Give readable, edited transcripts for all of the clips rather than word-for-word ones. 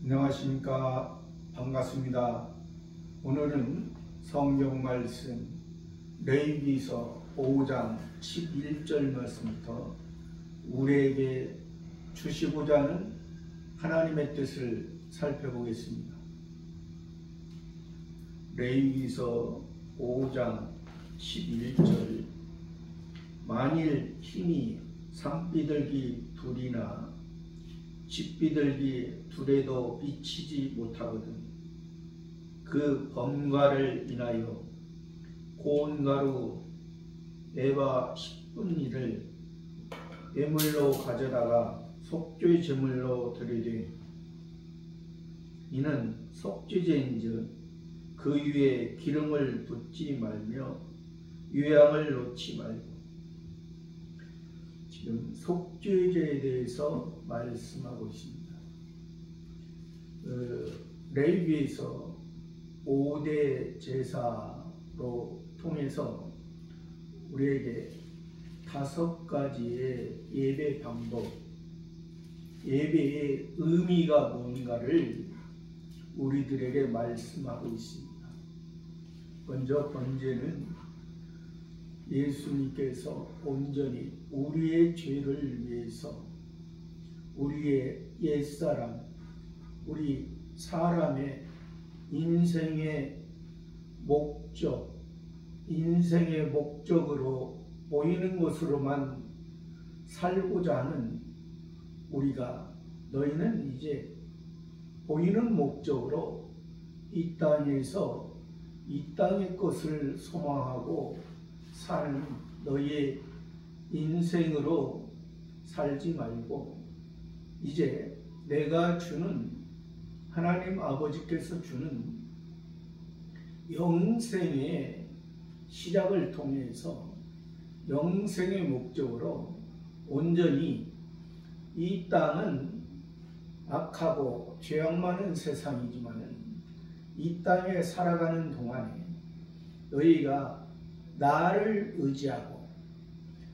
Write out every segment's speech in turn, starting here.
안녕하십니까. 반갑습니다. 오늘은 성경 말씀 레위기서 5장 11절 말씀부터 우리에게 주시고자 하는 하나님의 뜻을 살펴보겠습니다. 레위기서 5장 11절 만일 힘이 산비둘기 둘이나 집비둘기 둘에도 미치지 못하거든 그 범가를 인하여 고운 가루 에바 10분니를 예물로 가져다가 속죄 제물로 드리되 이는 속죄제인즉 그 위에 기름을 붓지 말며 유향을 놓지 말고. 지금 속죄제에 대해서 말씀하고 있습니다. 레위기에서 5대 제사로 통해서 우리에게 5가지의 예배 방법, 예배의 의미가 뭔가를 우리들에게 말씀하고 있습니다. 먼저 번제는 예수님께서 온전히 우리의 죄를 위해서 우리의 옛사람, 우리 사람의 인생의 목적으로 보이는 것으로만 살고자 하는 우리가 너희는 이제 보이는 목적으로 이 땅에서 이 땅의 것을 소망하고 사는 너희의 인생으로 살지 말고 이제 내가 주는 하나님 아버지께서 주는 영생의 시작을 통해서 영생의 목적으로 온전히 이 땅은 악하고 죄악 많은 세상이지만 이 땅에 살아가는 동안에 너희가 나를 의지하고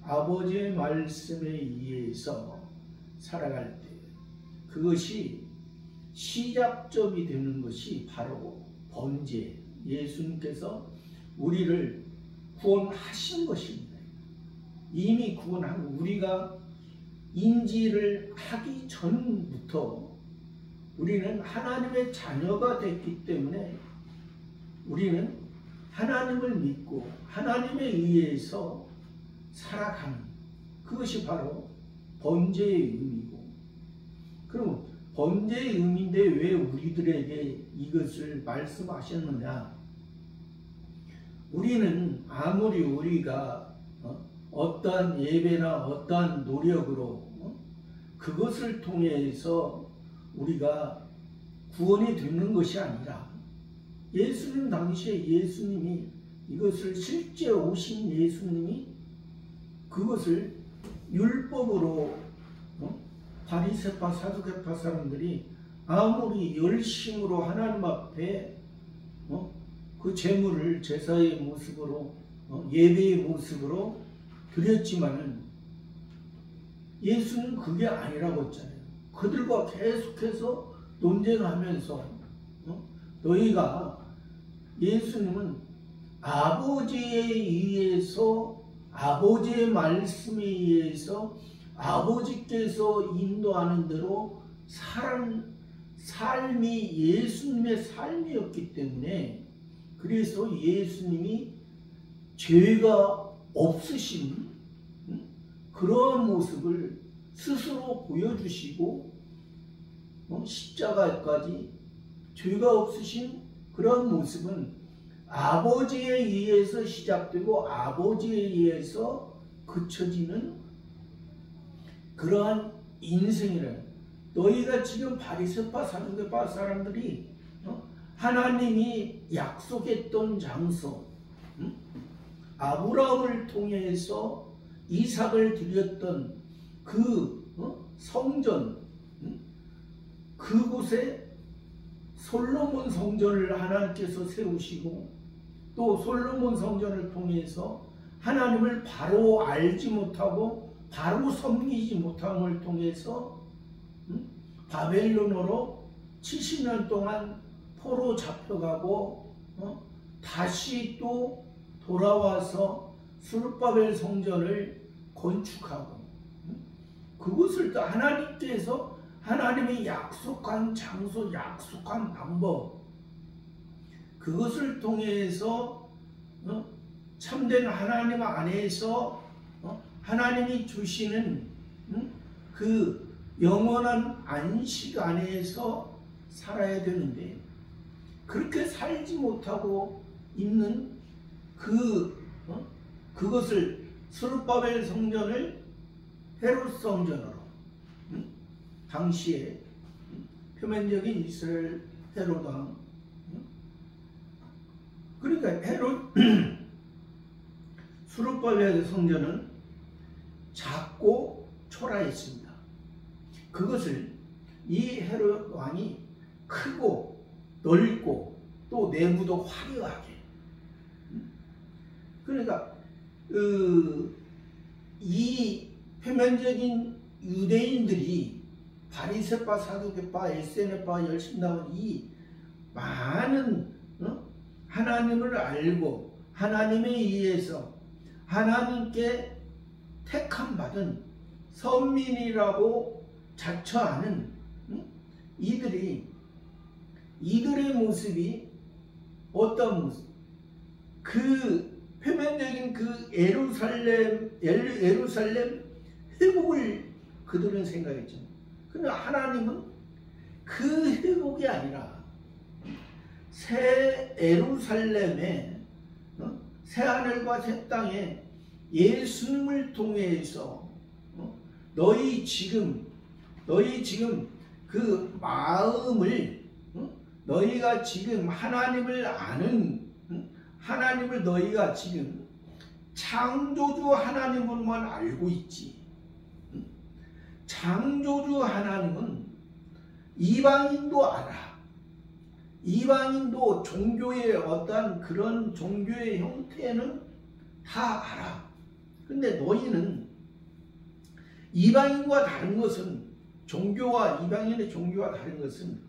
아버지의 말씀에 의해서 살아갈 때 그것이 시작점이 되는 것이 바로 번제, 예수님께서 우리를 구원하신 것입니다. 이미 구원하고 우리가 인지를 하기 전부터 우리는 하나님의 자녀가 됐기 때문에 우리는 하나님을 믿고 하나님에 의해서 살아가는 그것이 바로 번제의 의미고, 그럼 번제의 의미인데 왜 우리들에게 이것을 말씀하셨느냐? 우리는 아무리 우리가 어떠한 예배나 어떠한 노력으로 그것을 통해서 우리가 구원이 되는 것이 아니라 예수님 당시에 예수님이 이것을 실제 오신 예수님이 그것을 율법으로 바리새파 사두개파 사람들이 아무리 열심으로 하나님 앞에 그 제물을 제사의 모습으로 예배의 모습으로 드렸지만은 예수는 그게 아니라고 했잖아요. 그들과 계속해서 논쟁을 하면서 너희가 예수님은 아버지에 의해서 아버지의 말씀에 의해서 아버지께서 인도하는 대로 삶이 예수님의 삶이었기 때문에 그래서 예수님이 죄가 없으신 그런 모습을 스스로 보여주시고 십자가까지 죄가 없으신 그런 모습은 아버지에 의해서 시작되고 아버지에 의해서 그쳐지는 그러한 인생이라. 너희가 지금 바리새파 사두개파 사람들이 하나님이 약속했던 장소, 아브라함을 통해서 이삭을 드렸던 그 성전, 그곳에 솔로몬 성전을 하나님께서 세우시고 또 솔로몬 성전을 통해서 하나님을 바로 알지 못하고 바로 섬기지 못함을 통해서 바벨론으로 70년 동안 포로 잡혀가고 다시 또 돌아와서 스룹바벨 성전을 건축하고 그것을 또 하나님께서 하나님의 약속한 장소, 약속한 방법, 그것을 통해서 참된 하나님 안에서 하나님이 주시는 그 영원한 안식 안에서 살아야 되는데, 그렇게 살지 못하고 있는 그것을 스룹바벨 성전을 헤롯 성전으로, 당시에 표면적인 이스라엘 헤롯 왕, 그러니까 헤롯 스룹바벨 성전은 작고 초라했습니다. 그것을 이 헤롯 왕이 크고 넓고 또 내부도 화려하게, 그러니까 이 표면적인 유대인들이 바리새파, 사두개파, 에세네파, 열심나온 이 많은 하나님을 알고 하나님에 의해서 하나님께 택함 받은 선민이라고 자처하는 이들의 모습이 어떤 모습? 그 표면적인 그 예루살렘 회복을 그들은 생각했죠. 그러나 하나님은 그 회복이 아니라 새 예루살렘에, 새 하늘과 새 땅에 예수님을 통해서 너희 지금 그 마음을, 너희가 지금 하나님을 아는, 하나님을 너희가 지금 창조주 하나님으로만 알고 있지. 창조주 하나님은 이방인도 알아. 이방인도 종교의 어떤 그런 종교의 형태는 다 알아. 근데 너희는 이방인과 다른 것은, 종교와 이방인의 종교와 다른 것은,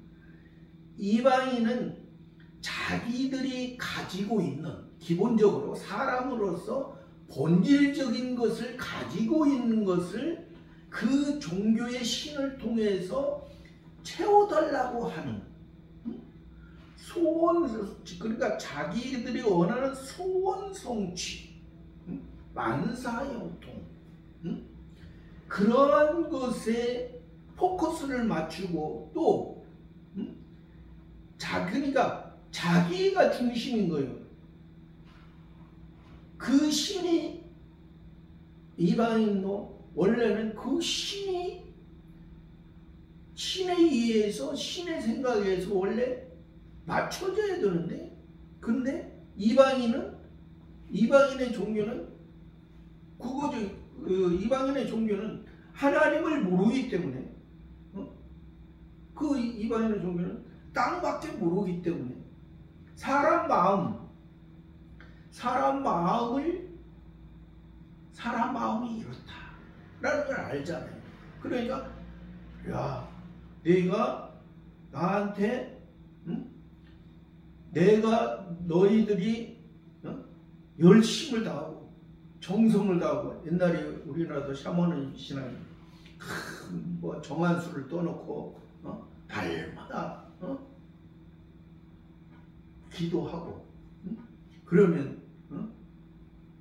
이방인은 자기들이 가지고 있는, 기본적으로 사람으로서 본질적인 것을 가지고 있는 것을 그 종교의 신을 통해서 채워달라고 하는 소원, 그러니까 자기들이 원하는 소원 성취, 만사형통, 그러한 것에 포커스를 맞추고, 또 그러니까 자기가 중심인 거예요. 그 신이, 이방인도 원래는 그 신에 의해서, 신의 생각에서 원래 맞춰져야 되는데, 근데 이방인의 종교는 그거죠. 이방인의 종교는 하나님을 모르기 때문에, 그 이방인의 종교는 땅밖에 모르기 때문에 사람 마음이 이렇다라는 걸 알잖아요. 그러니까 야, 내가 나한테, 내가 너희들이 열심을 다하고 정성을 다하고, 옛날에 우리나라도 샤머니 신앙이 뭐 정한수를 떠놓고 달마다 기도하고, 그러면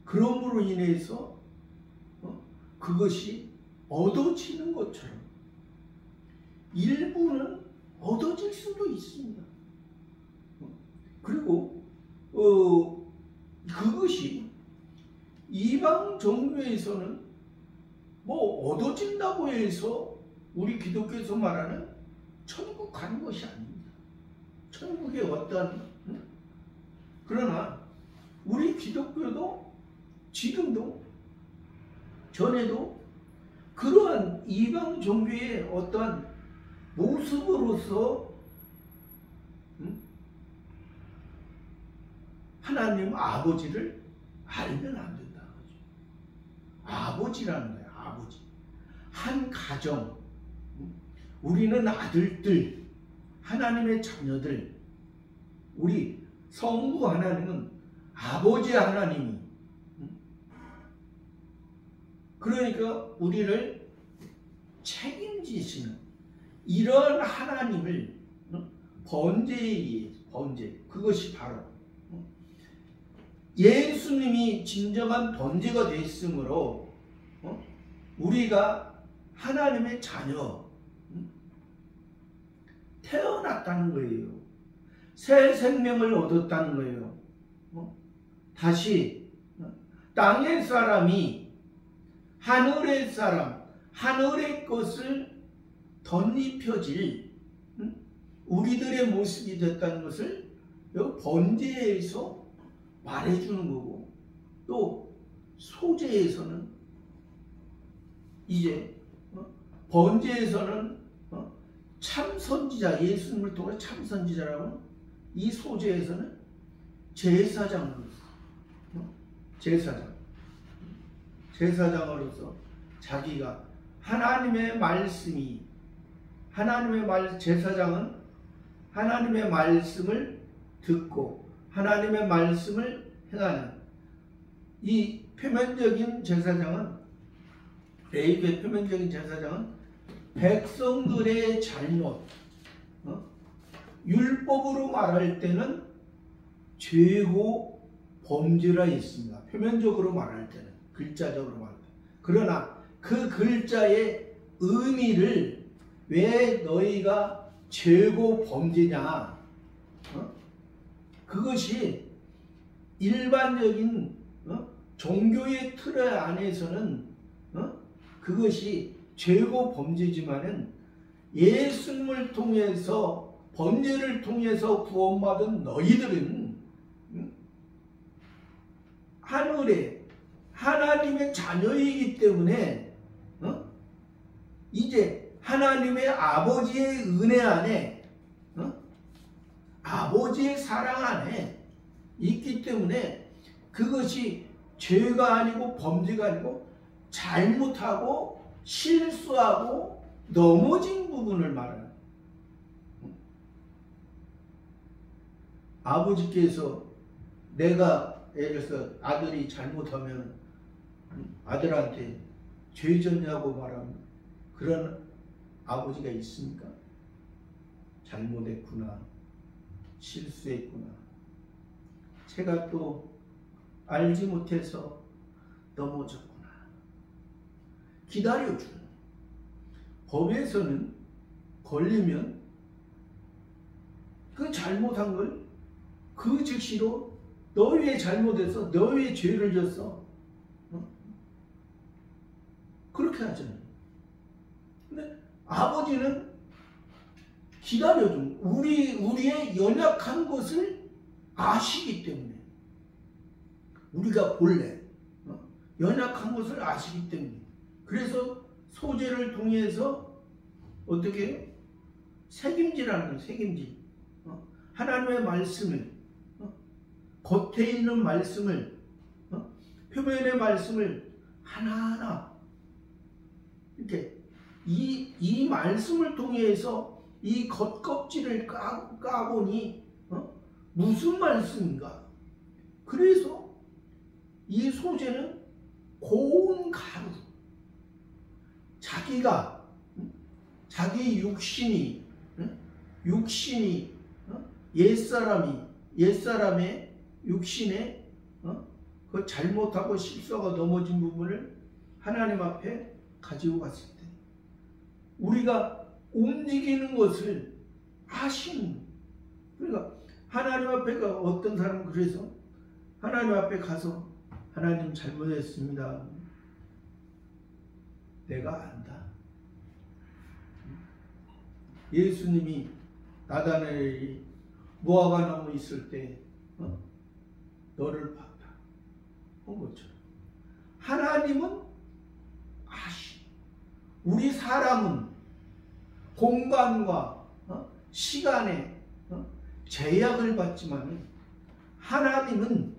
그럼으로 인해서 그것이 얻어지는 것처럼 일부는 얻어질 수도 있습니다. 그리고 그것이 이방 종교에서는 뭐 얻어진다고 해서 우리 기독교에서 말하는 천국 가는 것이 아닙니다. 천국의 어떤, 그러나 우리 기독교도 지금도 전에도 그러한 이방 종교의 어떤 모습으로서 하나님 아버지를 알면 안 된다는 거죠. 아버지라는 거예요. 아버지. 한 가정, 우리는 아들들, 하나님의 자녀들, 우리 성부 하나님은 아버지 하나님이, 그러니까 우리를 책임지시는 이런 하나님을 번제에 의해서, 번제, 그것이 바로 예수님이 진정한 번제가 됐으므로 우리가 하나님의 자녀 태어났다는 거예요. 새 생명을 얻었다는 거예요. 다시 땅의 사람이 하늘의 사람, 하늘의 것을 덧입혀질 우리들의 모습이 됐다는 것을 여기 번제에서 말해주는 거고, 또 소제에서는 이제 번제에서는 참 선지자, 예수님을 통해 참 선지자라고, 이 소제에서는 제사장으로서, 제사장으로서 자기가 하나님의 말씀이, 제사장은 하나님의 말씀을 듣고 하나님의 말씀을 행하는, 이 표면적인 제사장은, 레위의 표면적인 제사장은 백성들의 잘못, 율법으로 말할 때는 죄고 범죄라 있습니다. 표면적으로 말할 때는, 글자적으로 말할 때. 그러나 그 글자의 의미를 왜 너희가 죄고 범죄냐, 그것이 일반적인 종교의 틀 안에서는 그것이 죄고 범죄지만은 예수님을 통해서, 번제를 통해서 구원받은 너희들은 하늘에 하나님의 자녀이기 때문에 이제 하나님의 아버지의 은혜 안에, 아버지의 사랑 안에 있기 때문에 그것이 죄가 아니고 범죄가 아니고 잘못하고 실수하고 넘어진 부분을 말하는, 아버지께서 내가 예를 들어서 아들이 잘못하면 아들한테 죄 졌냐고 말하는 그런 아버지가 있습니까? 잘못했구나, 실수했구나, 제가 또 알지 못해서 넘어졌구나, 기다려주는. 법에서는 걸리면 그 잘못한 걸 그 즉시로 너 왜 잘못해서, 너 왜 죄를 졌어, 그렇게 하잖아요. 근데 아버지는 기다려준, 우리의 연약한 것을 아시기 때문에, 우리가 본래 연약한 것을 아시기 때문에, 그래서 소제를 통해서 어떻게 책임지라는 거예요. 책임질. 하나님의 말씀을, 겉에 있는 말씀을, 표면의 말씀을 하나하나 이렇게 이 말씀을 통해서 이 겉껍질을 까보니 무슨 말씀인가. 그래서 이 소제는 고운 가루, 자기 육신이 옛사람의 육신에 그 잘못하고 실수가 넘어진 부분을 하나님 앞에 가지고 갔을 때 우리가 움직이는 것을 아시는, 그러니까 하나님 앞에 어떤 사람은 그래서 하나님 앞에 가서 하나님 잘못했습니다. 내가 안다. 예수님이 나다나엘이 무화과 나무 있을 때 너를 봤다 한 것처럼 하나님은 우리 사람은 공간과 시간에 제약을 받지만 하나님은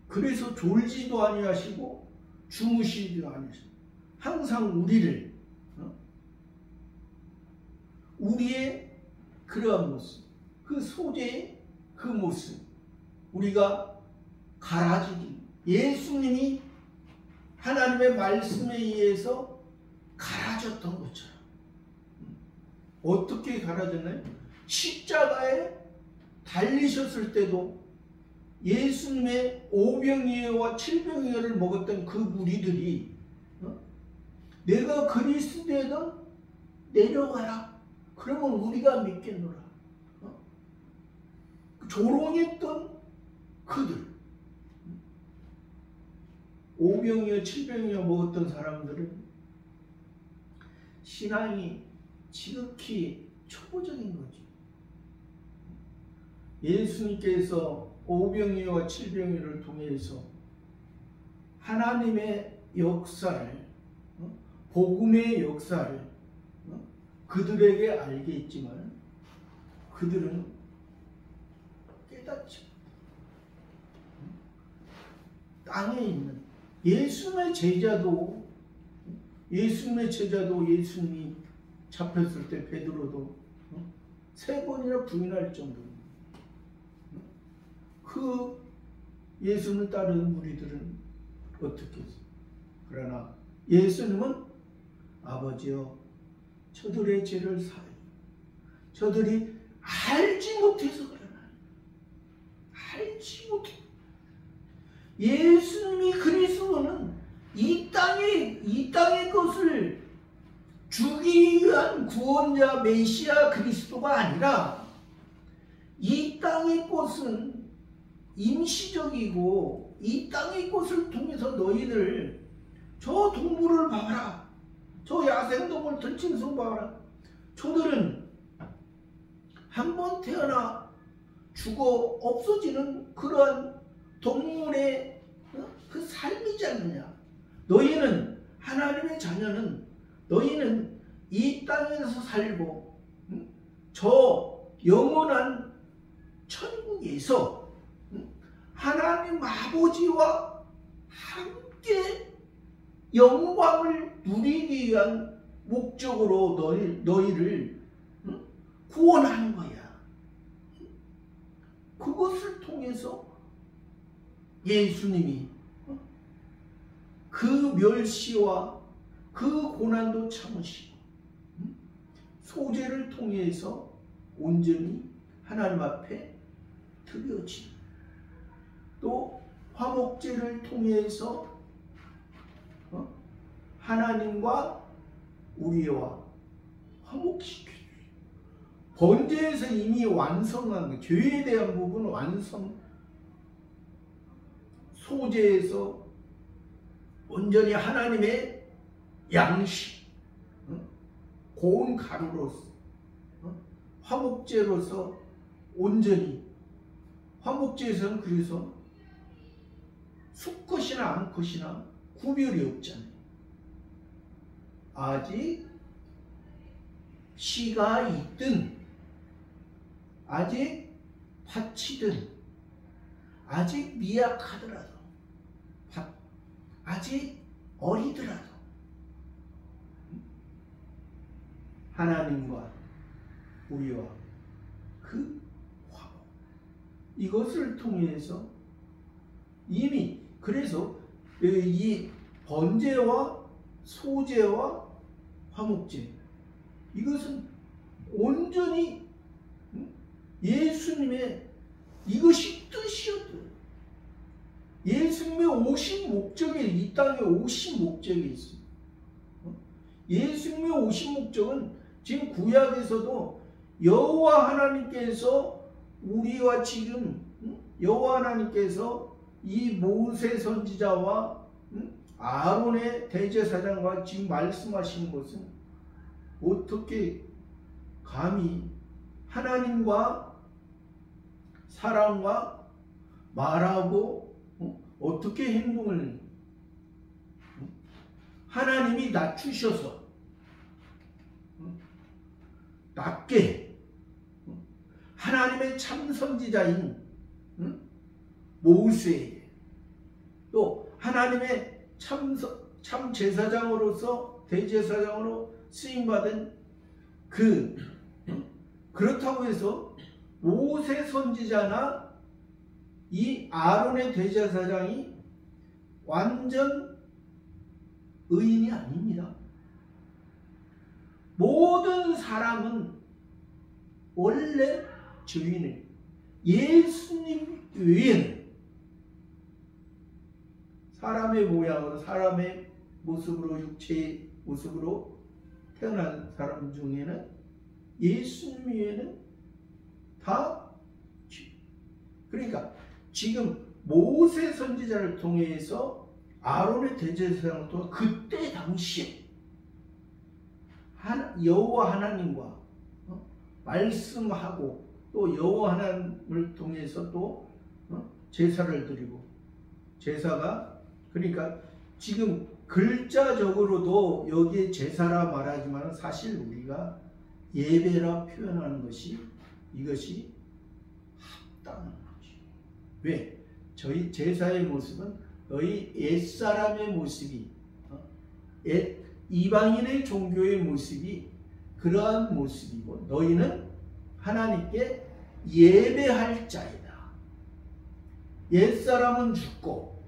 그래서 졸지도 아니하시고 주무시지도 아니하시고 항상 우리의 그러한 모습, 그 소재의 그 모습, 우리가 갈아지기, 예수님이 하나님의 말씀에 의해서 갈아졌던 것처럼. 어떻게 갈아졌나요? 십자가에 달리셨을 때도 예수님의 오병이어와 칠병이어를 먹었던 그 무리들이 내가 그리스도이다 내려가라, 그러면 우리가 믿겠노라, 조롱했던 그들, 오병이어 칠병이어 먹었던 사람들은 신앙이 지극히 초보적인 거죠. 예수님께서 오병이어와 칠병이어를 통해서 하나님의 역사를, 복음의 역사를 그들에게 알게 했지만 그들은 깨닫지 못했다. 땅에 있는 예수님의 제자도 예수님이 잡혔을 때 베드로도 3번이나 부인할 정도로 그 예수님을 따르는 무리들은 어떻게 했어요? 그러나 예수님은 아버지여 저들의 죄를 사하여, 저들이 알지 못해서 그러나, 알지 못해. 예수님이 그리스도는 이 땅의 것을 주기 위한 구원자 메시아 그리스도가 아니라 이 땅의 것은 임시적이고 이 땅의 것을 통해서 너희들 저 동물을 봐라, 저 야생동물 들짐승 봐라, 저들은 한번 태어나 죽어 없어지는 그러한 동물의 그 삶이지 않느냐. 너희는 하나님의 자녀는 너희는 이 땅에서 살고 저 영원한 천국에서 하나님 아버지와 함께 영광을 누리기 위한 목적으로 너희를 구원하는 거야. 그것을 통해서 예수님이 그 멸시와 그 고난도 참으시고 소재를 통해서 온전히 하나님 앞에 드려지고, 또 화목제를 통해서 하나님과 우리와 화목시켜주시고, 번제에서 이미 완성한 죄에 대한 부분 완성, 소제에서 온전히 하나님의 양식, 고운 가루로서, 화목제로서 온전히, 화목제에서는 그래서 수컷이나 암컷이나 구별이 없잖아요. 아직 씨가 있든, 아직 밭이든, 아직 미약하더라도, 아직 어리더라도 하나님과 우리와 그 화목, 이것을 통해서 이미, 그래서 이 번제와 소제와 화목제, 이것은 온전히 예수님의 이것이 뜻이었던, 예수님의 오신 목적에, 이 땅에 오신 목적이 있습니다. 예수님의 오신 목적은 지금 구약에서도 여호와 하나님께서 우리와 지금 여호와 하나님께서 이 모세 선지자와 아론의 대제사장과 지금 말씀하신 것은 어떻게 감히 하나님과 사람과 말하고 어떻게 행동을, 하나님이 낮추셔서 낮게 하나님의 참 선지자인 모세에게, 또 하나님의 참 제사장으로서 대제사장으로 쓰임받은 그 그렇다고 해서 모세 선지자나 이 아론의 대제사장이 완전 의인이 아닙니다. 모든 사람은 원래 죄인을 예수님 외에는 사람의 모양으로 사람의 모습으로 육체의 모습으로 태어난 사람 중에는 예수님 외에는 다 그러니까 지금 모세 선지자를 통해서 아론의 대제사장을 통해 그때 당시에 여호와 하나님과 말씀하고 또 여호와 하나님을 통해서 또 제사를 드리고 제사가 그러니까 지금 글자적으로도 여기에 제사라 말하지만 사실 우리가 예배라 표현하는 것이 이것이 합당한 거지. 왜? 저희 제사의 모습은 너희 옛사람의 모습이 이방인의 종교의 모습이 그러한 모습이고 너희는 하나님께 예배할 자이다. 옛사람은 죽고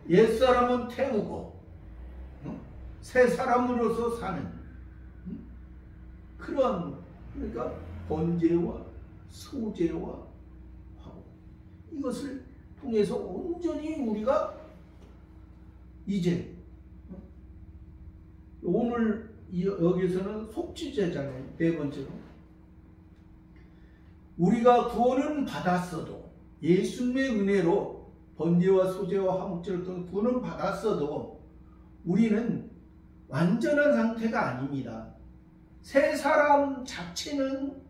옛사람은 태우고 새 사람으로서 사는 그러한 그러니까 번제와 소제와 화목 이것을 통해서 온전히 우리가 이제 오늘 여기서는 속죄제잖아요. 네 번째로 우리가 구원은 받았어도 예수님의 은혜로 번제와 소제와 화목제를 통해 구원은 받았어도 우리는 완전한 상태가 아닙니다. 새 사람 자체는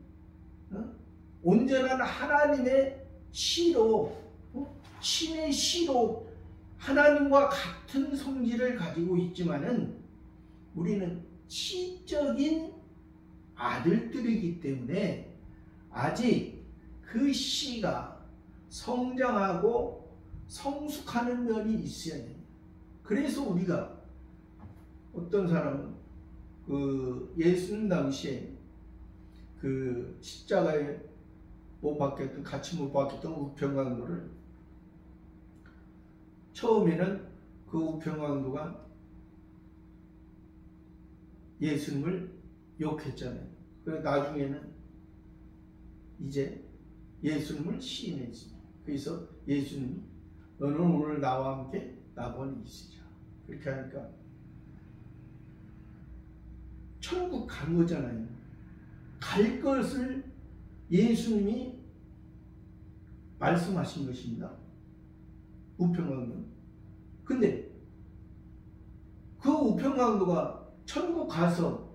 온전한 하나님의 시로 신의 시로 하나님과 같은 성질을 가지고 있지만은 우리는 시적인 아들들이기 때문에 아직 그 씨가 성장하고 성숙하는 면이 있어야 됩니다. 그래서 우리가 어떤 사람은 그 예수님 당시에 그 십자가에 못 박혔던 같이 못 박혔던 우평강도를 처음에는 그 우평강도가 예수님을 욕했잖아요. 그래서 나중에는 이제 예수님을 시인했습니다. 그래서 예수님이 너는 오늘 나와 함께 낙원에 있으자. 그렇게 하니까 천국 간 거잖아요. 갈 것을 예수님이 말씀하신 것입니다. 우평강도. 근데 그 우평강도가 천국 가서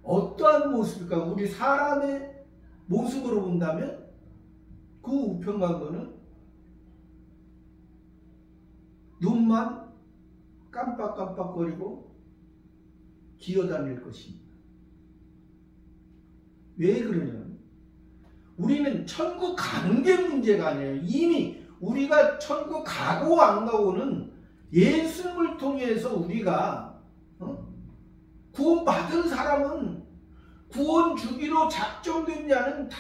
어떠한 모습일까? 우리 사람의 모습으로 본다면 그 우평강도는 눈만 깜빡깜빡거리고 기어다닐 것입니다. 왜 그러냐면 우리는 천국 가는 게 문제가 아니에요. 이미 우리가 천국 가고 안 가고는 예수님을 통해서 우리가 구원받은 사람은 구원 주기로 작정된 자는 다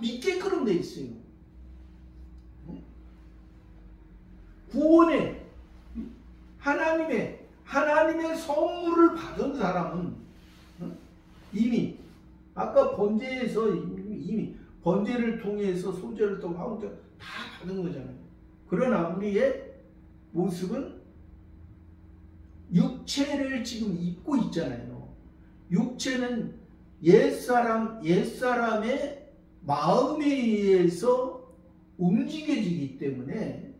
믿게끔 돼 있어요. 구원에 하나님의 선물을 받은 사람은 이미 아까 번제에서 이미 번제를 통해서 소제를 통해 화목제를 다 받은 거잖아요. 그러나 우리의 모습은 육체를 지금 입고 있잖아요. 육체는 옛사람의 마음에 의해서 움직여지기 때문에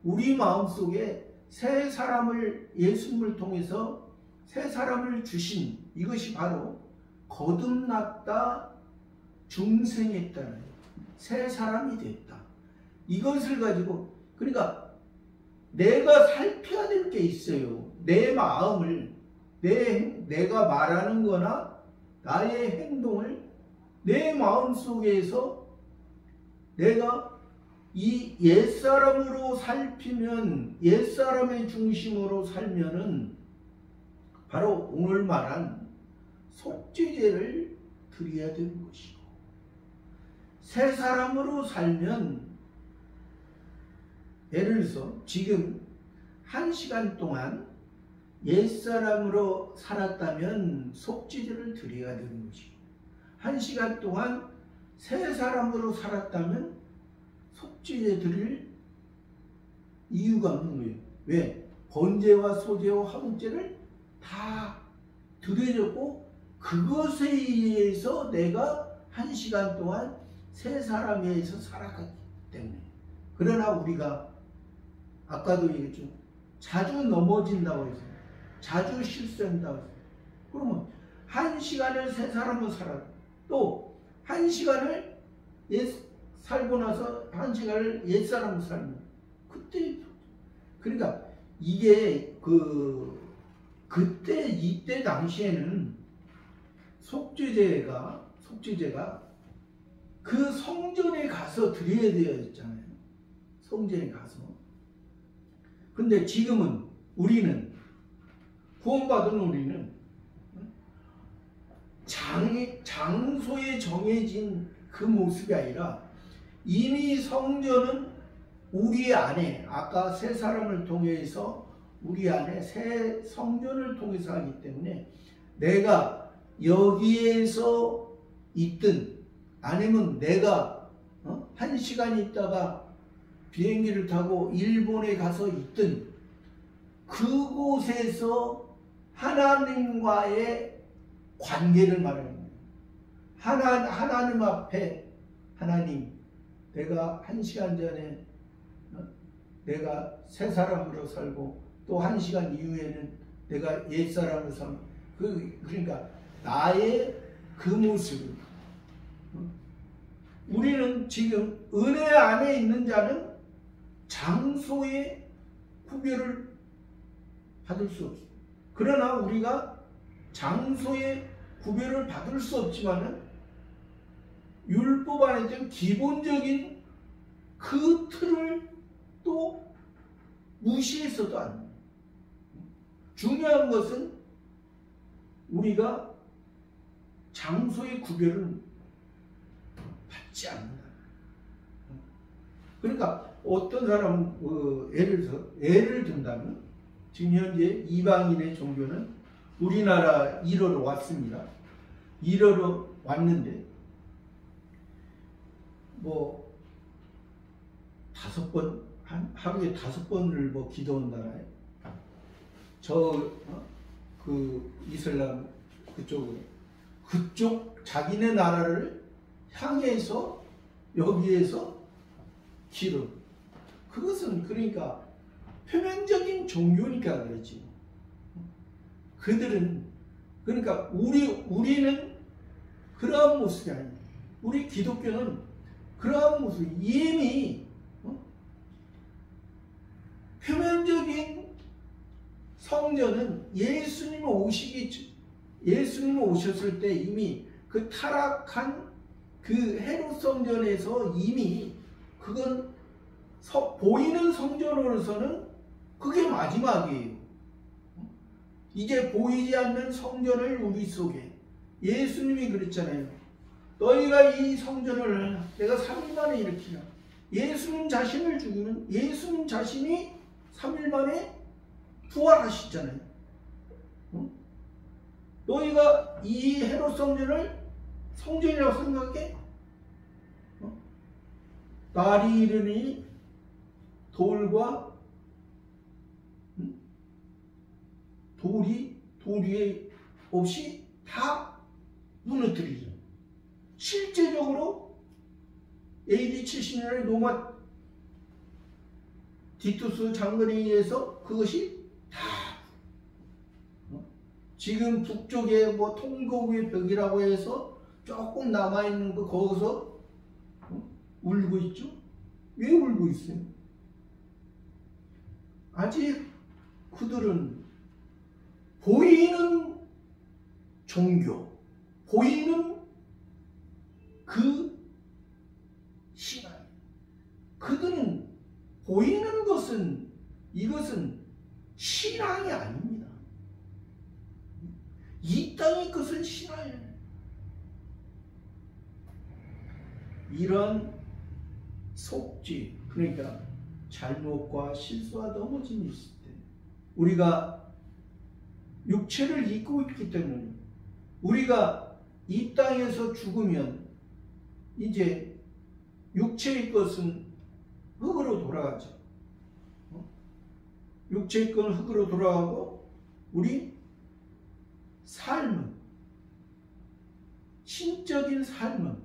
우리 마음속에 새 사람을 예수님을 통해서 새 사람을 주신 이것이 바로 거듭났다 중생했다는 새 사람이 됐다. 이것을 가지고 그러니까 내가 살펴야 될 게 있어요. 내 마음을 내가 말하는 거나 나의 행동을 내 마음속에서 내가 이 옛사람으로 살피면 옛사람의 중심으로 살면은 바로 오늘 말한 속죄제를 드려야 되는 것이고, 새 사람으로 살면, 예를 들어서 지금 1시간 동안 옛사람으로 살았다면 속죄제를 드려야 되는 것이고, 1시간 동안 새 사람으로 살았다면 속죄제 드릴 이유가 없는 거예요. 왜? 번제와 소제와 화목제를 다 드려졌고, 그것에 의해서 내가 1시간 동안 새 사람에 의해서 살아갔기 때문에. 그러나 우리가 아까도 얘기했죠. 자주 넘어진다고 해서, 자주 실수한다고 해서, 그러면 1시간을 새 사람으로 살아, 또 1시간을 살고 나서 1시간을 옛사람으로 살면, 그때, 그러니까 이게 그때 이때 당시에는 속죄제가 그 성전에 가서 드려야 되었잖아요. 성전에 가서. 근데 지금은 우리는, 구원받은 우리는 장소에 정해진 그 모습이 아니라 이미 성전은 우리 안에, 아까 새 사람을 통해서 우리 안에 새 성전을 통해서 하기 때문에, 내가 여기에서 있든 아니면 내가 1시간 있다가 비행기를 타고 일본에 가서 있든, 그곳에서 하나님과의 관계를 말하는 거예요. 하나님 앞에, 하나님, 내가 1시간 전에 내가 새 사람으로 살고, 또 1시간 이후에는 내가 옛사람으로 살고, 그러니까 나의 그 모습. 우리는 지금 은혜 안에 있는 자는 장소의 구별을 받을 수 없어요. 그러나 우리가 장소의 구별을 받을 수 없지만은 율법 안에 있던 기본적인 그 틀을 또 무시해서도 안 돼요. 중요한 것은 우리가 장소의 구별을 받지 않는다. 그러니까 어떤 사람은 예를 든다면, 지금 현재 이방인의 종교는 우리나라 일하러 왔습니다. 일하러 왔는데 뭐 5번, 하루에 5번을 뭐 기도한다나요? 그 이슬람 그쪽 자기네 나라를 향해서 여기에서 기도. 그것은 그러니까 표면적인 종교니까 그렇지. 그들은, 그러니까 우리는 그러한 모습이 아니에요. 우리 기독교는 그러한 모습, 이미 표면적인 성전은 예수님 오셨을 때 이미 그 타락한 그 헤롯 성전에서 이미 그건 보이는 성전으로서는 그게 마지막이에요. 이제 보이지 않는 성전을 우리 속에, 예수님이 그랬잖아요. 너희가 이 성전을 내가 3일 만에 일으키라. 예수님 자신을 죽이면 예수님 자신이 3일 만에 부활하시잖아요. 너희가 이 헤롯 성전을 성전이라고 생각해? 날이 이르니 돌과 돌이 없이 다 무너뜨리죠. 실제적으로 AD 70년에 로마 디투스 장군에 의해서 그것이 다, 지금 북쪽에 뭐 통곡의 벽이라고 해서 조금 남아있는 거 거기서 울고 있죠. 왜 울고 있어요? 아직 그들은 보이는 종교, 보이는 그 신앙, 그들은 보이는 것은, 이것은 신앙이 아닙니다. 이 땅의 것은 신앙이에요. 이런 속죄, 그러니까 잘못과 실수와 넘어짐이 있을 때 우리가 육체를 입고 있기 때문에 우리가 이 땅에서 죽으면 이제 육체의 것은 흙으로 돌아가죠. 육체의 것은 흙으로 돌아가고 우리 삶은, 신적인 삶은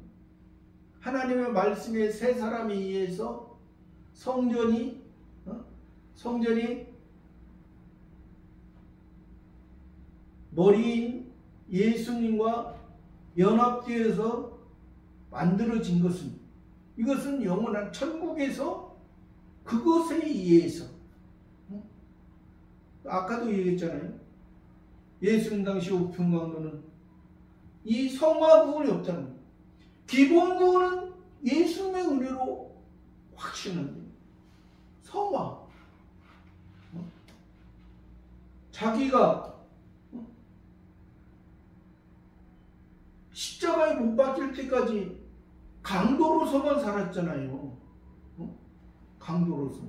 하나님의 말씀에 새 사람에 의해서 성전이 머리인 예수님과 연합되어서 만들어진 것은, 이것은 영원한 천국에서 그것에 의해서, 아까도 얘기했잖아요. 예수님 당시 우편강도는 이 성화 구원이 없다는 거예요. 기본 구원은 예수님의 은혜로 확신한데, 성화, 자기가 십자가에 못 박힐 때까지 강도로서만 살았잖아요. 강도로서.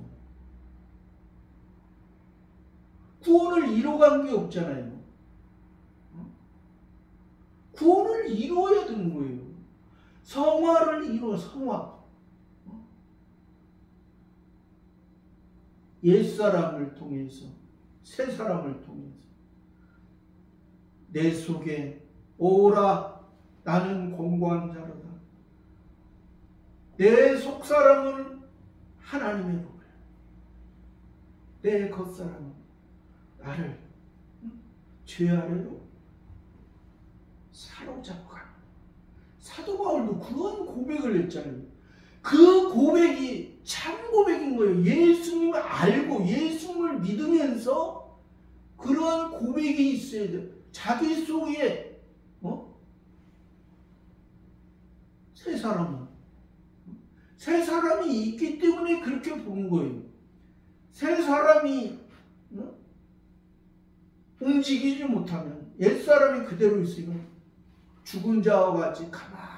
구원을 이뤄간 게 없잖아요. 구원을 이루어야 되는 거예요. 성화를 이루어, 성화. 옛사람을 통해서, 새사람을 통해서 내 속에 오라 나는 공고한 자로다. 내 속사람은 하나님의 복을, 내 겉사람은 나를 죄 아래로 사로잡고 가는. 사도 바울도 그런 고백을 했잖아요. 그 고백이 참 고백인 거예요. 예수님을 알고 예수님을 믿으면서 그러한 고백이 있어야 돼요. 자기 속에 새 사람이 있기 때문에 그렇게 보는 거예요. 새 사람이 움직이지 못하면 옛사람이 그대로 있으면 죽은 자와 같이 가만히,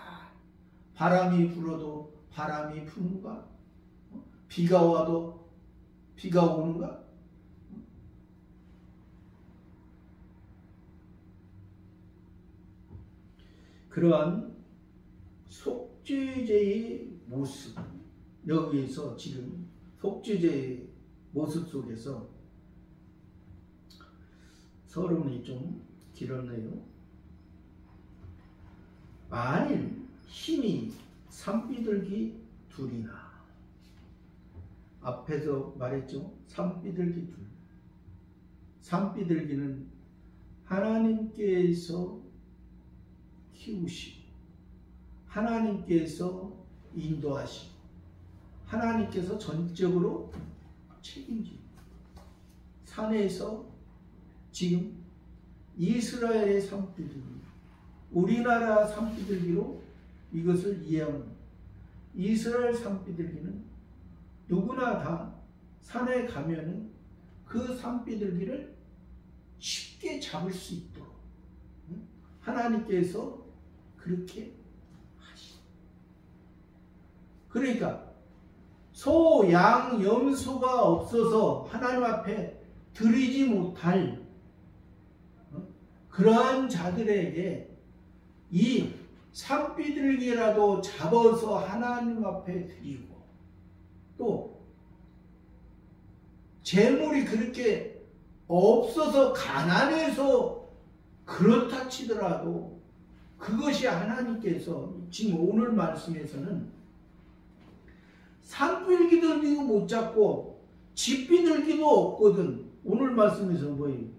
바람이 불어도 바람이 부는가? 비가 와도 비가 오는가? 그러한 속죄제의 모습, 여기에서 지금 속죄제의 모습 속에서 서론이 좀 길었네요. 만일 힘이 산비둘기 둘이나, 앞에서 말했죠. 산비둘기 둘. 산비둘기는 하나님께서 키우시고 하나님께서 인도하시고 하나님께서 전적으로 책임지고, 산에서 지금 이스라엘의 산비둘기, 우리나라 산비둘기로 이것을 이해합니다. 이스라엘 산비둘기는 누구나 다 산에 가면은 그 산비둘기를 쉽게 잡을 수 있도록 하나님께서 그렇게 하시죠. 그러니까 소, 양, 염소가 없어서 하나님 앞에 드리지 못할 그러한 자들에게 이 산비둘기라도 잡아서 하나님 앞에 드리고, 또 재물이 그렇게 없어서 가난해서 그렇다 치더라도 그것이 하나님께서 지금 오늘 말씀에서는 산비둘기도 못 잡고 집비둘기도 없거든. 오늘 말씀에서 뭐예요?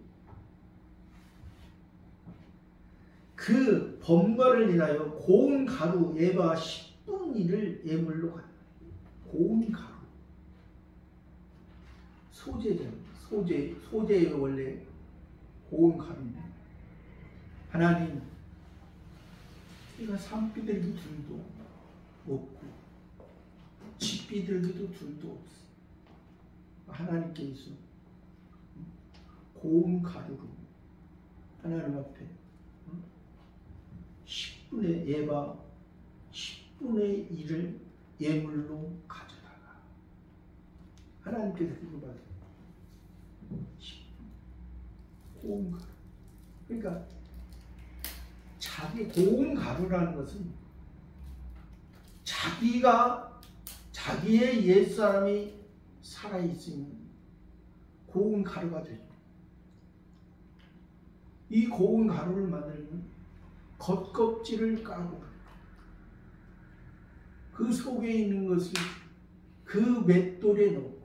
그 범과를 인하여 고운 가루 에바 10분 1을 예물로 간다. 고운 가루. 소재의 원래 고운 가루인데, 하나님, 우리가 산비둘기 둘도 없고 집비둘기도 둘도 없어. 하나님께서 고운 가루로 하나님 앞에 10분의 예바 10분 10분의 1을 예물로 가져다가 하나님께서 그거 받아요. 고운 가루. 그러니까 자기 고운 가루라는 것은 자기의 옛사람이 살아있으면 고운 가루가 되죠. 이 고운 가루를 만들면 겉껍질을 까고 그 속에 있는 것을 그 맷돌에 넣고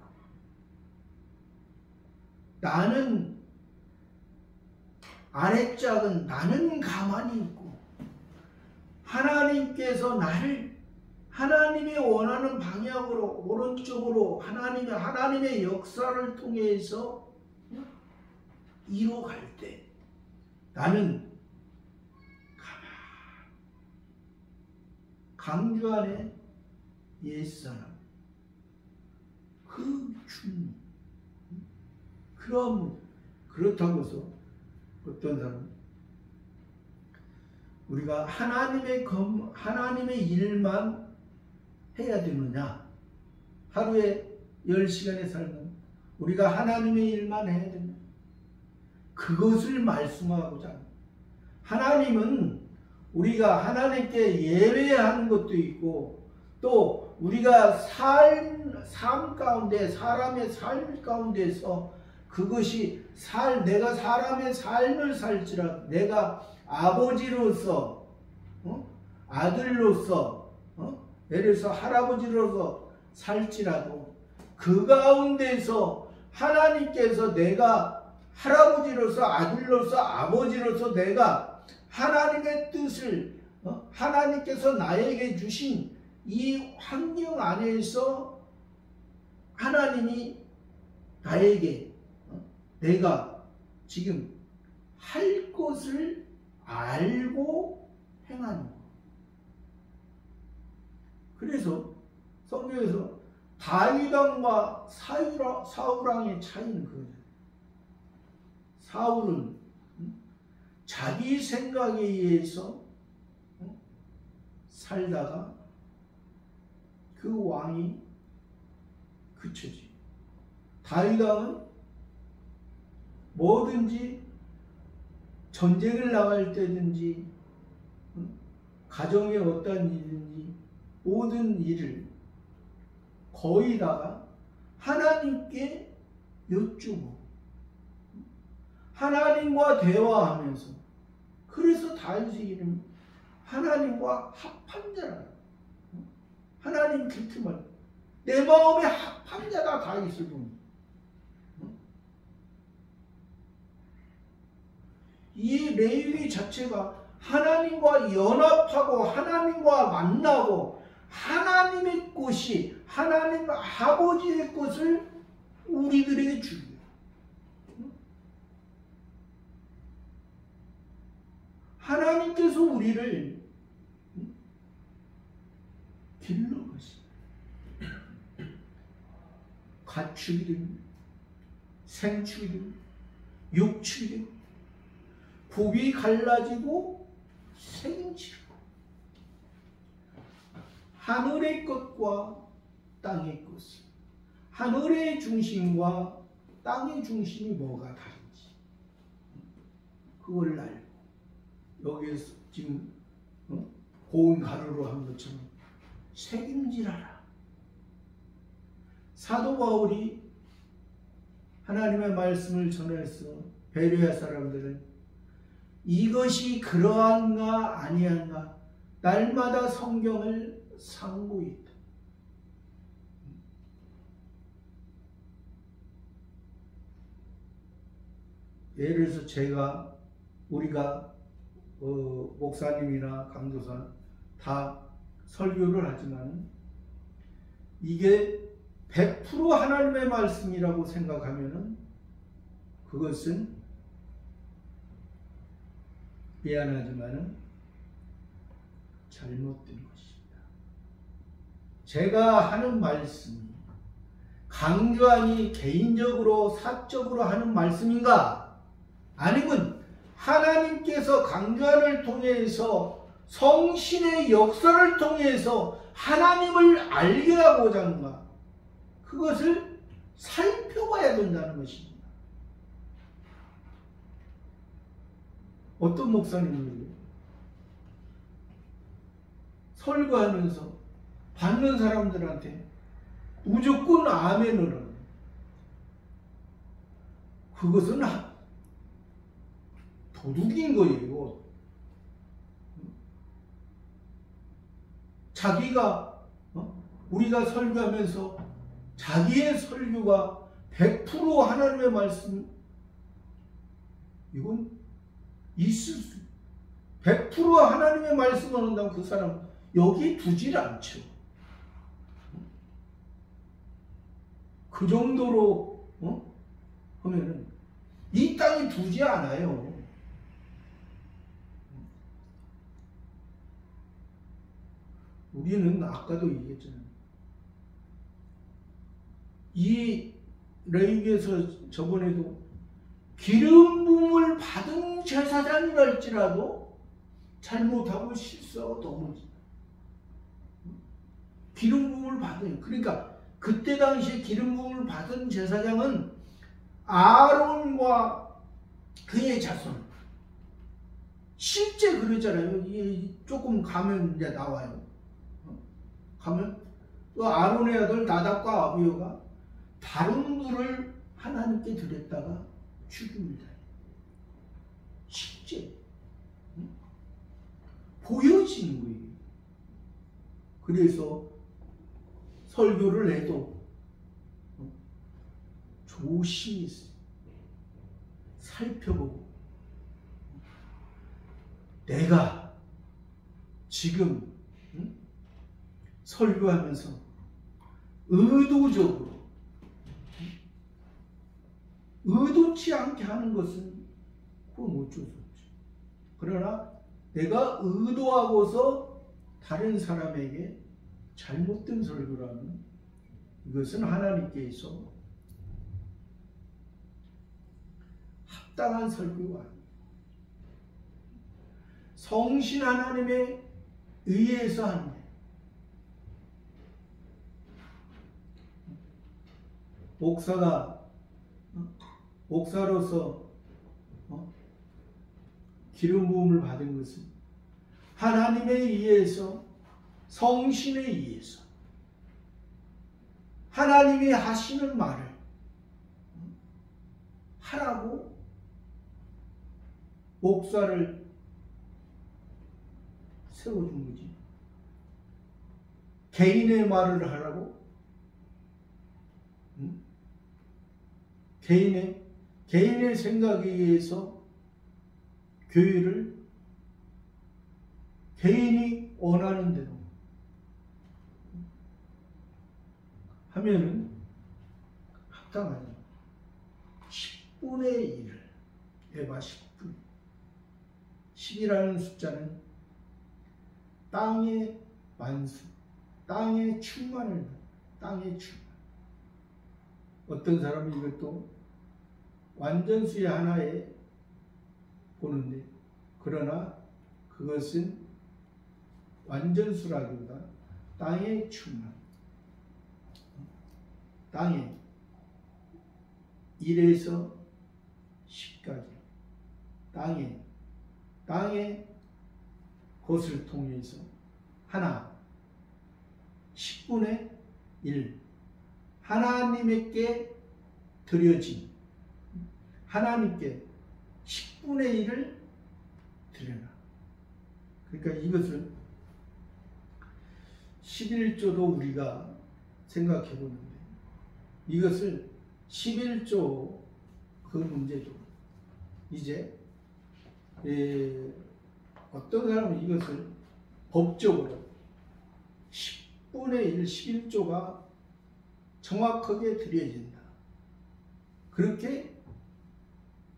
나는 아랫짝은 나는 가만히 있고 하나님께서 나를 하나님이 원하는 방향으로 오른쪽으로 하나님의 역사를 통해서 이뤄갈 때 나는 가만 강주 안에 옛사람 그 준 그렇다고 해서 어떤 사람 우리가 하나님의 일만 해야 되느냐? 하루에 10시간에 살면 우리가 하나님의 일만 해야 되느냐? 그것을 말씀하고자 합니다. 하나님은 우리가 하나님께 예배하는 것도 있고 또 우리가 삶 가운데 사람의 삶 가운데서 그것이 내가 사람의 삶을 살지라 내가 아버지로서 아들로서 예를 들어서 할아버지로서 살지라도 그 가운데서 하나님께서 내가 할아버지로서 아들로서 아버지로서 내가 하나님의 뜻을 하나님께서 나에게 주신 이 환경 안에서 하나님이 나에게 내가 지금 할 것을 알고 행하는 것. 그래서 성경에서 다윗왕과 사울왕의 차이는 그거죠. 사울은 자기 생각에 의해서 살다가 그 왕이 그쳐지. 다윗왕은 뭐든지 전쟁을 나갈 때든지 가정에 어떤 일이든지 모든 일을 거의 다가 하나님께 여쭈고 하나님과 대화하면서 그래서 다윗의 이름이 하나님과 합한 자라. 하나님 곁에만 내 마음에 합한 자가 다윗을 봅니다. 이 레위 자체가 하나님과 연합하고 하나님과 만나고 하나님의 것이 하나님 아버지의 것을 우리들에게 주고 하나님께서 우리를 길러가십니다. 가축이든 생축이든 육축이든 굽이 갈라지고 생지고 하늘의 것과 땅의 것을 하늘의 중심과 땅의 중심이 뭐가 다른지 그걸 알고 여기에서 지금 고운 가루로 한 것처럼 책임지라라. 사도 바울이 하나님의 말씀을 전해서 베레아 사람들은 이것이 그러한가 아니한가 날마다 성경을 상고했다. 예를 들어서 우리가 목사님이나 강도사 다 설교를 하지만 이게 100% 하나님의 말씀이라고 생각하면은 그것은 미안하지만은 잘못된 것입니다. 제가 하는 말씀이 강조하니 개인적으로 사적으로 하는 말씀인가? 아니면 하나님께서 강조안을 통해서 성신의 역사를 통해서 하나님을 알게 하고자 하는가? 그것을 살펴봐야 된다는 것입니다. 어떤 목사님들이 설교하면서 받는 사람들한테 무조건 아멘을 하는, 그것은 도둑인 거예요. 자기가 우리가 설교하면서 자기의 설교가 100% 하나님의 말씀, 이건 있을 수, 100% 하나님의 말씀을 한다면 그 사람 여기 두질 않죠. 그 정도로 하면은 이 땅에 두지 않아요. 우리는 아까도 얘기했잖아요. 이 레위기에서 저번에도 기름 부음을 받은 제사장이랄지라도 잘못하고 실수하고 넘어진다. 기름 부음을 받아요. 그러니까 그때 당시에 기름 부음을 받은 제사장은 아론과 그의 자손. 실제 그러잖아요. 조금 가면 이제 나와요. 가면 그 아론의 아들 나답과 아비후가 다른 불을 하나님께 드렸다가 죽입니다. 실제 보여지는 거예요. 그래서 설교를 해도 조심히 살펴보고, 내가 지금 설교하면서 의도적으로 의도치 않게 하는 것은 그건 어쩔 수 없죠. 그러나 내가 의도하고서 다른 사람에게 잘못된 설교를 하면 이것은 하나님께서 합당한 설교가 아닙니다. 성신 하나님의 의해서 하는 거예요. 목사로서 기름 부음을 받은 것은 하나님에 의해서, 성신에 의해서 하나님이 하시는 말을 하라고 목사를 세워준 거지. 개인의 말을 하라고? 개인의 생각에 의해서 교회를 개인이 원하는 대로 하면은 합당하죠. 10분의 1을, 에바 10분. 10이라는 숫자는 땅의 만수, 땅의 충만을, 땅의 충만. 어떤 사람이 이것도 완전수의 하나에 보는데, 그러나 그것은 완전수라기보다 땅의 충만, 땅에 1에서 10까지 땅의 것을 통해서 하나 10분의 1 하나님께 드려진, 하나님께 10분의 1을 드려라. 그러니까 이것을 11조도 우리가 생각해 보는데, 이것을 11조 그 문제도 이제 어떤 사람은 이것을 법적으로 10분의 1, 11조가 정확하게 드려진다, 그렇게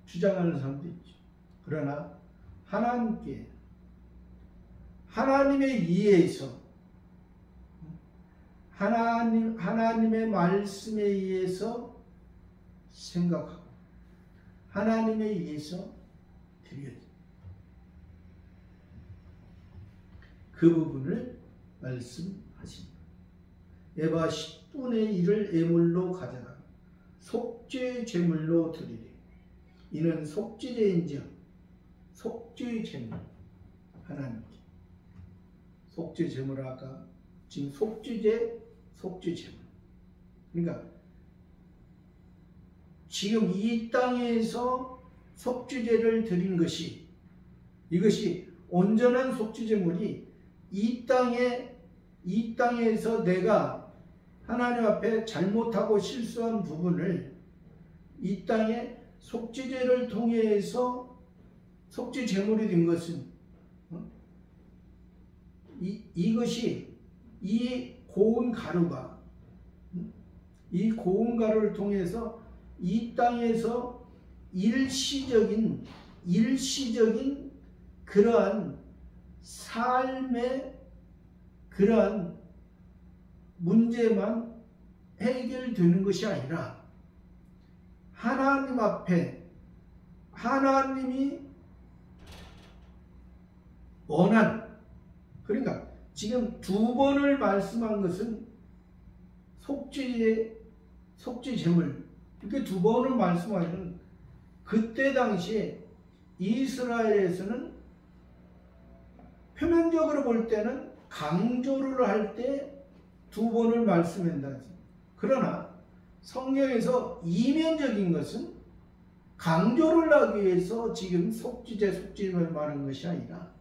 주장하는 사람도 있죠. 그러나 하나님에 의해서, 하나님의 말씀에 의해서 생각하고 하나님에 의해서 드려야 돼. 그 부분을 말씀하십니다. 에바 10분의 1을 예물로 가져라. 속죄 제물로 드리리. 이는 속죄제인지요. 속죄 제물. 하나님께. 속죄 제물 아까 지금 속죄제, 속죄 제물. 그러니까 지금 이 땅에서 속죄제를 드린 것이, 이것이 온전한 속죄제물이 이 땅에서 내가 하나님 앞에 잘못하고 실수한 부분을 이 땅에 속죄제를 통해서 속죄제물이 된 것은 이것이 이 고운 가루가, 이 고운 가루를 통해서 이 땅에서 일시적인 그러한 삶의 그러한 문제만 해결되는 것이 아니라 하나님 앞에 하나님이 원한, 그러니까 지금 두 번을 말씀한 것은 속죄제물, 이렇게 두 번을 말씀하시는, 그때 당시에 이스라엘에서는 표면적으로 볼 때는 강조를 할 때 두 번을 말씀한다. 그러나 성경에서 이면적인 것은 강조를 하기 위해서 지금 속죄제를 말하는 것이 아니라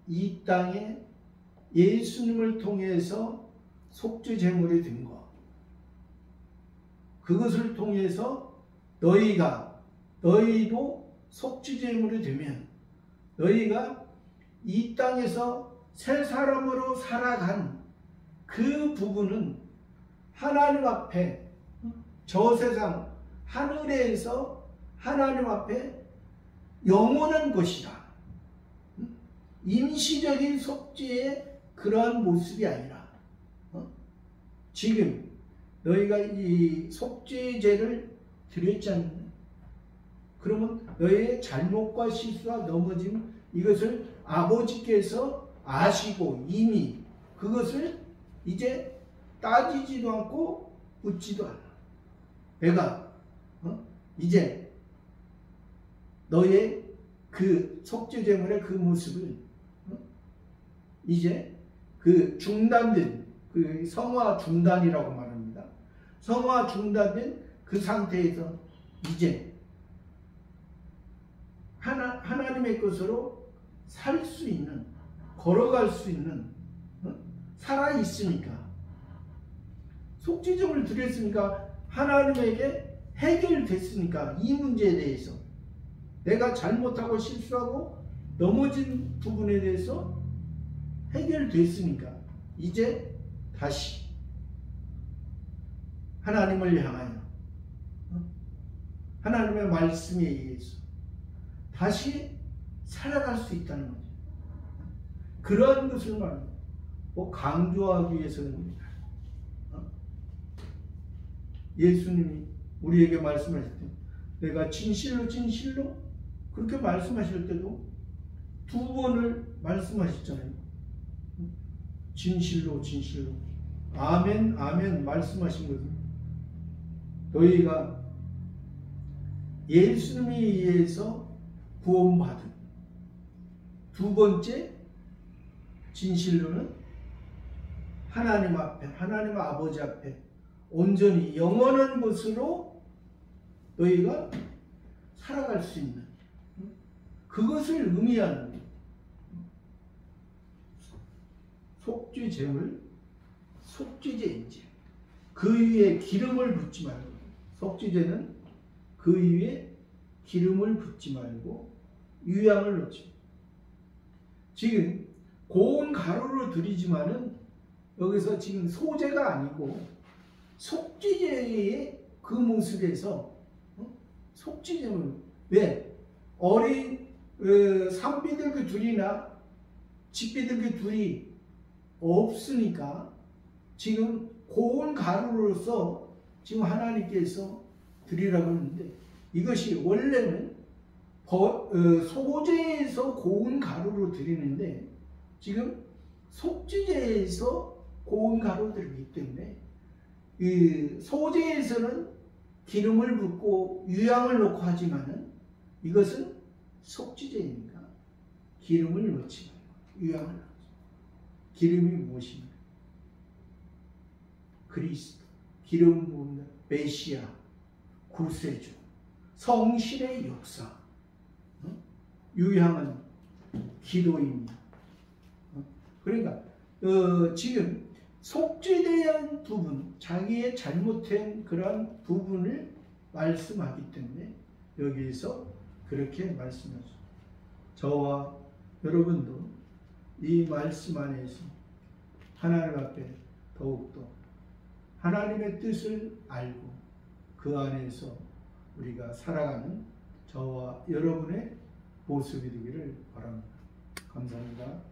이 땅에 예수님을 통해서 속죄제물이 된 것, 그것을 통해서 너희도 속죄제물이 되면 너희가 이 땅에서 새 사람으로 살아간 그 부분은 하나님 앞에, 저 세상 하늘에서 하나님 앞에 영원한 것이다. 임시적인 속죄의 그러한 모습이 아니라 지금 너희가 이 속죄제를 드렸잖아요. 그러면 너희의 잘못과 실수와 넘어짐, 이것을 아버지께서 아시고 이미 그것을 이제 따지지도 않고 묻지도 않아. 내가 이제 너의 그 속죄제물의 그 모습을 이제 그 중단된, 그 성화 중단이라고 말합니다. 성화 중단된 그 상태에서 이제 하나님의 것으로 살 수 있는, 걸어갈 수 있는, 살아있으니까, 속죄제물을 드렸으니까, 하나님에게 해결됐으니까, 이 문제에 대해서 내가 잘못하고 실수하고 넘어진 부분에 대해서 해결됐으니까 이제 다시 하나님을 향하여 하나님의 말씀에 의해서 다시 살아갈 수 있다는 거죠. 그러한 것을 강조하기 위해서는 겁니다. 예수님이 우리에게 말씀하실 때 내가 진실로 그렇게 말씀하실 때도 두 번을 말씀하셨잖아요. 진실로 아멘 말씀하신 것은 너희가 예수님에 의해서 구원받은, 두 번째 진실로는 하나님 앞에, 하나님 아버지 앞에 온전히 영원한 것으로 너희가 살아갈 수 있는, 그것을 의미하는 속죄제물, 속죄제인지 그 위에 기름을 붓지 말고, 속죄제는 그 위에 기름을 붓지 말고 유향을 넣지. 지금 고운 가루로 드리지만은 여기서 지금 소제가 아니고 속죄제의 그 모습에서 속죄제물, 왜 어린 산비둘기 둘이나 집비둘기 둘이 없으니까 지금 고운 가루로서 지금 하나님께서 드리라고 하는데, 이것이 원래는 소제에서 고운 가루로 드리는데 지금 속죄제에서 고운 가루 드리기 때문에 이 소제에서는 기름을 붓고 유향을 넣고 하지만은 이것은 속죄제니까 기름을 넣지 말고 유향을 넣지. 기름이 무엇입니까? 그리스도, 기름 부은 메시아, 구세주, 성신의 역사. 유향은 기도입니다. 그러니까 지금 속죄대한 부분, 자기의 잘못된 그러한 부분을 말씀하기 때문에 여기에서 그렇게 말씀하죠. 저와 여러분도 이 말씀 안에서 하나님 앞에 더욱더 하나님의 뜻을 알고 그 안에서 우리가 살아가는 저와 여러분의 모습이 되기를 바랍니다. 감사합니다.